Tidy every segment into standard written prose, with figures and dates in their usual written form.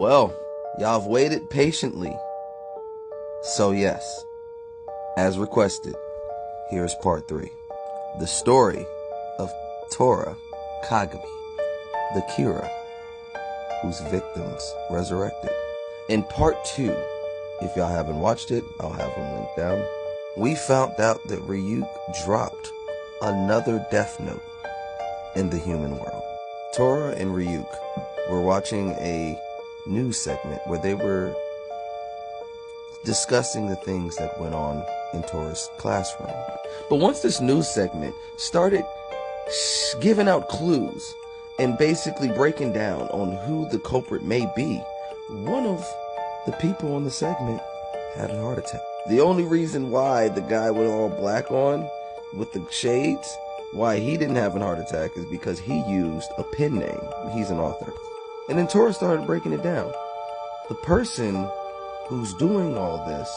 Well, y'all have waited patiently. So yes, as requested, here's part 3. The story of Taro Kagami, the Kira, whose victims resurrected. In part 2, if y'all haven't watched it, I'll have them linked down. We found out that Ryuk dropped another death note in the human world. Taro and Ryuk were watching a news segment where they were discussing the things that went on in Tora's classroom. But once this news segment started giving out clues and basically breaking down on who the culprit may be, one of the people on the segment had a heart attack. The only reason why the guy with all black on, with the shades, why he didn't have a heart attack is because he used a pen name. He's an author. And then Taro started breaking it down. The person who's doing all this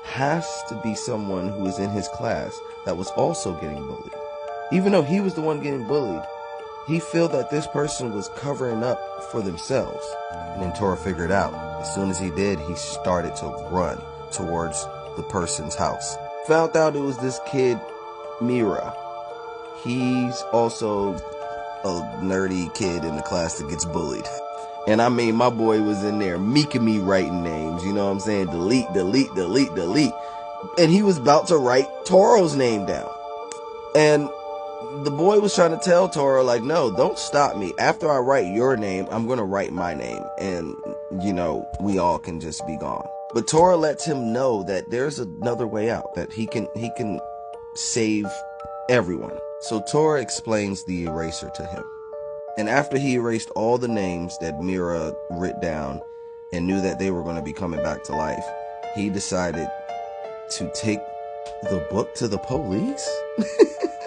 has to be someone who is in his class that was also getting bullied. Even though he was the one getting bullied, he felt that this person was covering up for themselves. And then Taro figured out. As soon as he did, he started to run towards the person's house. Found out it was this kid, Mira. He's also a nerdy kid in the class that gets bullied. And I mean, my boy was in there meeking me writing names, you know what I'm saying? Delete, delete, delete, delete. And he was about to write Taro's name down. And the boy was trying to tell Taro, like, no, don't stop me. After I write your name, I'm going to write my name. And, you know, we all can just be gone. But Taro lets him know that there's another way out, that he can save everyone. So Taro explains the eraser to him. And after he erased all the names that Mira writ down and knew that they were going to be coming back to life, he decided to take the book to the police.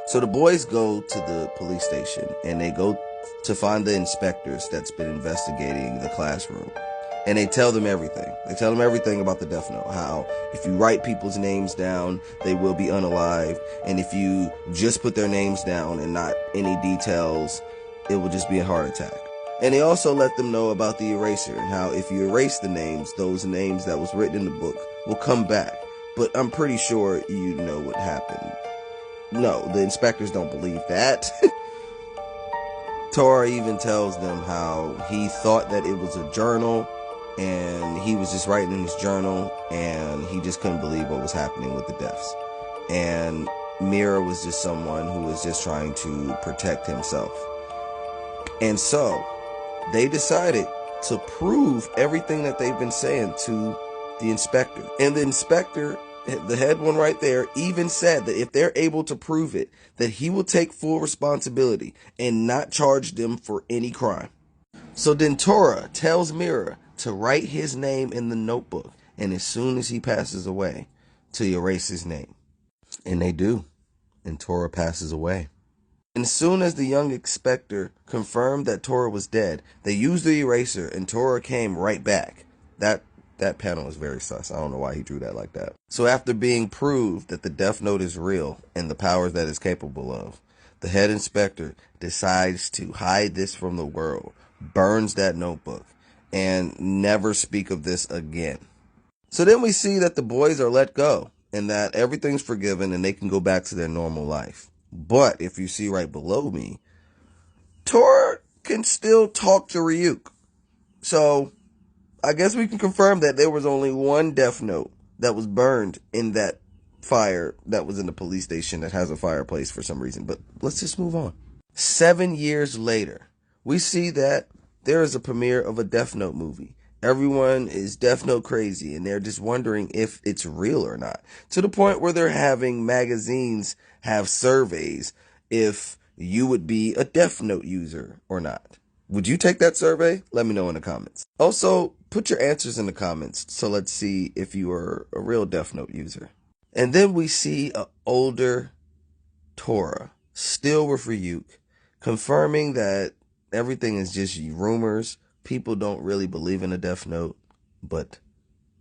So the boys go to the police station and they go to find the inspectors that's been investigating the classroom. And they tell them everything. They tell them everything about the death note. How if you write people's names down, they will be unalive. And if you just put their names down and not any details, it will just be a heart attack. And they also let them know about the eraser and how if you erase the names, those names that was written in the book will come back. But I'm pretty sure you know what happened. No, the inspectors don't believe that. Taro even tells them how he thought that it was a journal and he was just writing in his journal and he just couldn't believe what was happening with the deaths. And Mira was just someone who was just trying to protect himself. And so they decided to prove everything that they've been saying to the inspector. And the inspector, the head one right there, even said that if they're able to prove it, that he will take full responsibility and not charge them for any crime. So then Taro tells Mira to write his name in the notebook, and as soon as he passes away, to erase his name. And they do, and Taro passes away. And as soon as the young inspector confirmed that Taro was dead, they used the eraser and Taro came right back. That panel is very sus. I don't know why he drew that like that. So after being proved that the death note is real and the powers that it's capable of, the head inspector decides to hide this from the world, burns that notebook, and never speak of this again. So then we see that the boys are let go and that everything's forgiven and they can go back to their normal life. But if you see right below me, Taro can still talk to Ryuk. So I guess we can confirm that there was only one death note that was burned in that fire that was in the police station that has a fireplace for some reason. But let's just move on. 7 years later, we see that there is a premiere of a Death Note movie. Everyone is Death Note crazy and they're just wondering if it's real or not. To the point where they're having magazines have surveys if you would be a Death Note user or not. Would you take that survey? Let me know in the comments. Also, put your answers in the comments so let's see if you are a real Death Note user. And then we see an older Taro, still with Ryuk, confirming that everything is just rumors. People don't really believe in a Death Note. But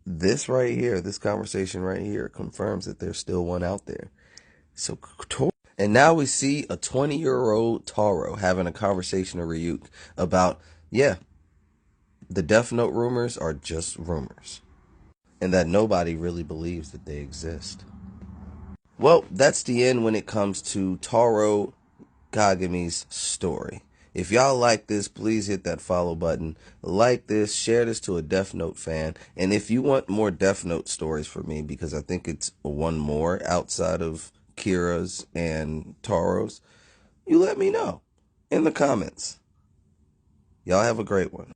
this right here, this conversation right here, confirms that there's still one out there. So, and now we see a 20-year-old Taro having a conversation with Ryuk about, yeah, the Death Note rumors are just rumors, and that nobody really believes that they exist. Well, that's the end when it comes to Taro Kagami's story. If y'all like this, please hit that follow button. Like this, share this to a Death Note fan. And if you want more Death Note stories from me, because I think it's one more outside of Kira's and Taro's, you let me know in the comments. Y'all have a great one.